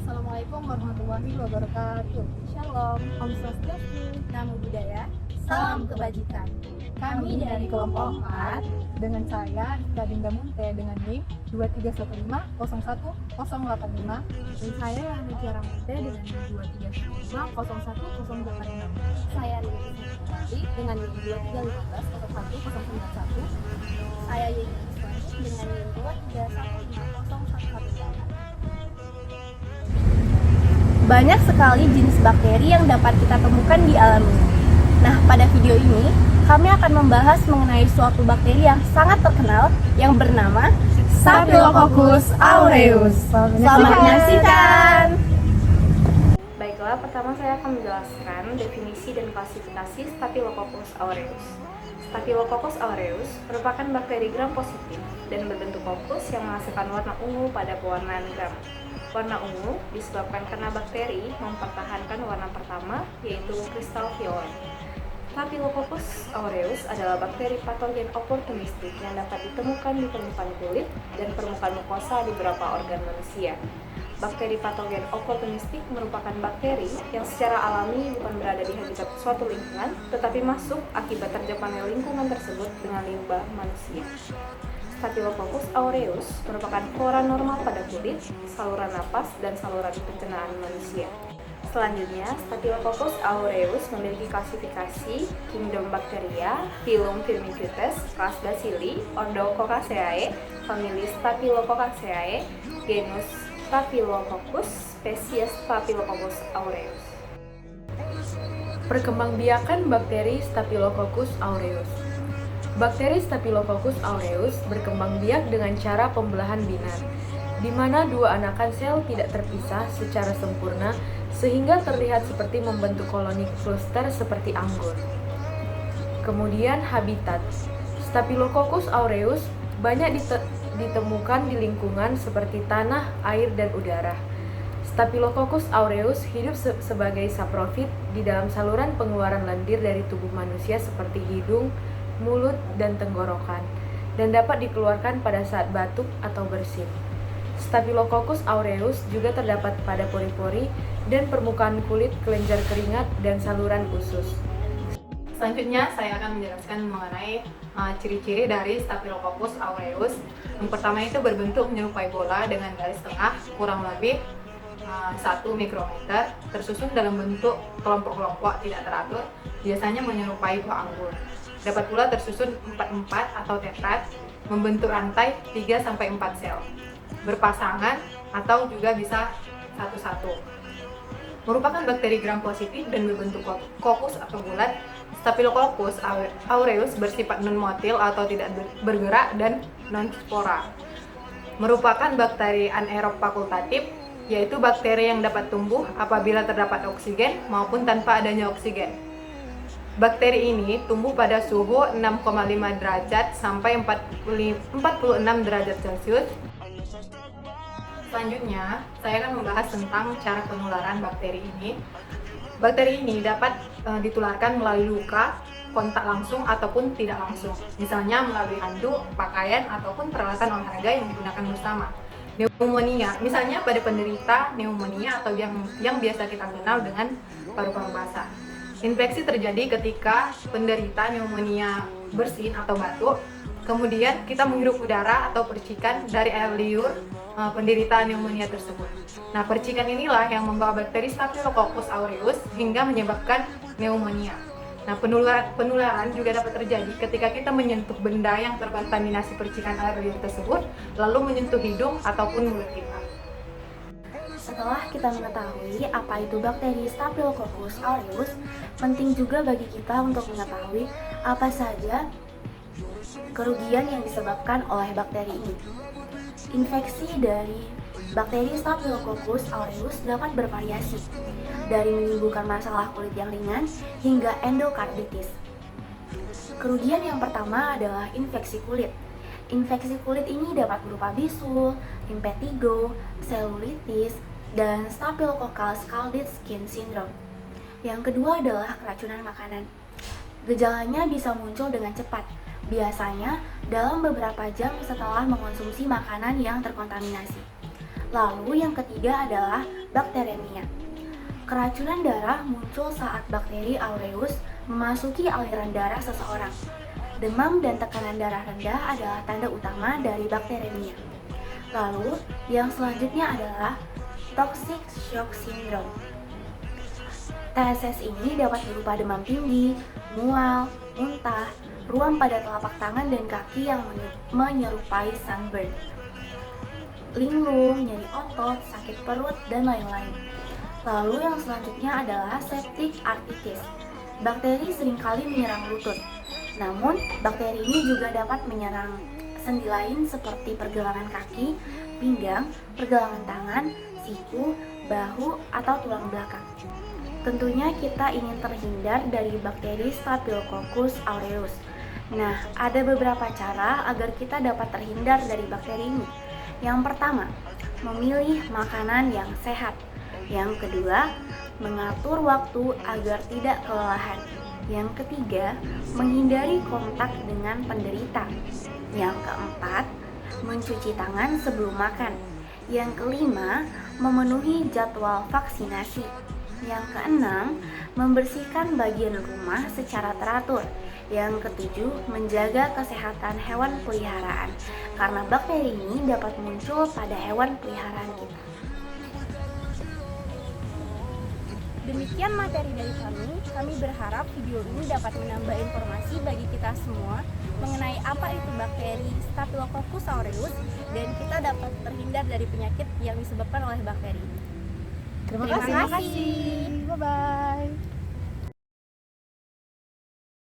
Assalamualaikum warahmatullahi wabarakatuh. Shalom, Om Swastiastu, Namo Buddhaya, Salam Kebajikan. Kami dari kelompok 4 dengan saya Dinda Munte dengan NIM 2315011085 dan saya Tiara Munte dengan NIM 2315011086. Saya Rini Siti dengan NIM 2315011091. Saya Yeni Iswani dengan NIM 23150111. Banyak sekali jenis bakteri yang dapat kita temukan di alam ini. Nah, pada video ini, kami akan membahas mengenai suatu bakteri yang sangat terkenal yang bernama Staphylococcus aureus. Selamat menyaksikan! Baiklah, pertama saya akan menjelaskan definisi dan klasifikasi Staphylococcus aureus. Staphylococcus aureus merupakan bakteri gram positif dan berbentuk kokus yang menghasilkan warna ungu pada pewarnaan gram. Warna ungu disebabkan karena bakteri mempertahankan warna pertama, yaitu kristal violet. Staphylococcus aureus adalah bakteri patogen oportunistik yang dapat ditemukan di permukaan kulit dan permukaan mukosa di beberapa organ manusia. Bakteri patogen oportunistik merupakan bakteri yang secara alami bukan berada di habitat suatu lingkungan, tetapi masuk akibat terjemalnya lingkungan tersebut dengan limbah manusia. Staphylococcus aureus merupakan flora normal pada kulit, saluran napas, dan saluran pencernaan manusia. Selanjutnya, Staphylococcus aureus memiliki klasifikasi Kingdom Bacteria, Phylum Firmicutes, kelas Bacilli, Ordo Coccaceae, famili Staphylococcaceae, genus Staphylococcus, spesies Staphylococcus aureus. Perkembangbiakan bakteri Staphylococcus aureus. Bakteri Staphylococcus aureus berkembang biak dengan cara pembelahan binar, di mana dua anakan sel tidak terpisah secara sempurna sehingga terlihat seperti membentuk koloni kluster seperti anggur. Kemudian habitat. Staphylococcus aureus banyak ditemukan di lingkungan seperti tanah, air, dan udara. Staphylococcus aureus hidup sebagai saprofit di dalam saluran pengeluaran lendir dari tubuh manusia seperti hidung, mulut, dan tenggorokan, dan dapat dikeluarkan pada saat batuk atau bersin. Staphylococcus aureus juga terdapat pada pori-pori dan permukaan kulit, kelenjar keringat, dan saluran usus. Selanjutnya, saya akan menjelaskan mengenai ciri-ciri dari Staphylococcus aureus. Yang pertama itu berbentuk menyerupai bola dengan garis tengah kurang lebih 1 mikrometer, tersusun dalam bentuk kelompok-kelompok tidak teratur, biasanya menyerupai buah anggur. Dapat pula tersusun 4-4 atau tetrad, membentuk rantai 3-4 sel, berpasangan atau juga bisa satu-satu. Merupakan bakteri gram positif dan berbentuk kokus atau bulat. Staphylococcus aureus bersifat non-motil atau tidak bergerak dan non-spora. Merupakan bakteri anaerob fakultatif, yaitu bakteri yang dapat tumbuh apabila terdapat oksigen maupun tanpa adanya oksigen. Bakteri ini tumbuh pada suhu 6,5 derajat sampai 46 derajat Celcius. Selanjutnya, saya akan membahas tentang cara penularan bakteri ini. Bakteri ini dapat ditularkan melalui luka, kontak langsung ataupun tidak langsung. Misalnya melalui handuk, pakaian, ataupun peralatan olahraga yang digunakan bersama. Pneumonia, misalnya pada penderita pneumonia atau yang biasa kita kenal dengan paru-paru basah. Infeksi terjadi ketika penderita pneumonia bersin atau batuk, kemudian kita menghirup udara atau percikan dari air liur penderita pneumonia tersebut. Nah, percikan inilah yang membawa bakteri Staphylococcus aureus hingga menyebabkan pneumonia. Nah, penularan juga dapat terjadi ketika kita menyentuh benda yang terkontaminasi percikan air liur tersebut, lalu menyentuh hidung ataupun mulut kita. Setelah kita mengetahui apa itu bakteri Staphylococcus aureus, penting juga bagi kita untuk mengetahui apa saja kerugian yang disebabkan oleh bakteri ini. Infeksi dari bakteri Staphylococcus aureus dapat bervariasi, dari menimbulkan masalah kulit yang ringan hingga endokarditis. Kerugian yang pertama adalah infeksi kulit. Infeksi kulit ini dapat berupa bisul, impetigo, selulitis, dan Staphylococcal scalded skin syndrome. Yang kedua adalah keracunan makanan. Gejalanya bisa muncul dengan cepat, biasanya dalam beberapa jam setelah mengonsumsi makanan yang terkontaminasi. Lalu yang ketiga adalah bakteremia. Keracunan darah muncul saat bakteri aureus memasuki aliran darah seseorang. Demam dan tekanan darah rendah adalah tanda utama dari bakteremia. Lalu, yang selanjutnya adalah toxic shock syndrome. TSS ini dapat berupa demam tinggi, mual, muntah, ruam pada telapak tangan dan kaki yang menyerupai sunburn, linglung, nyeri otot, sakit perut, dan lain-lain. Lalu yang selanjutnya adalah septic arthritis. Bakteri seringkali menyerang lutut, namun bakteri ini juga dapat menyerang sendi lain seperti pergelangan kaki, pinggang, pergelangan tangan, siku, bahu, atau tulang belakang. Tentunya kita ingin terhindar dari bakteri Staphylococcus aureus. Nah, ada beberapa cara agar kita dapat terhindar dari bakteri ini. Yang pertama, memilih makanan yang sehat. Yang kedua, mengatur waktu agar tidak kelelahan. Yang ketiga, menghindari kontak dengan penderita. Yang keempat, mencuci tangan sebelum makan. Yang kelima, memenuhi jadwal vaksinasi. Yang keenam, membersihkan bagian rumah secara teratur. Yang ketujuh, menjaga kesehatan hewan peliharaan, karena bakteri ini dapat muncul pada hewan peliharaan kita. Demikian materi dari kami berharap video ini dapat menambah informasi bagi kita semua mengenai apa itu bakteri Staphylococcus aureus dan kita dapat terhindar dari penyakit yang disebabkan oleh bakteri. Terima Terima kasih. kasih. Bye-bye.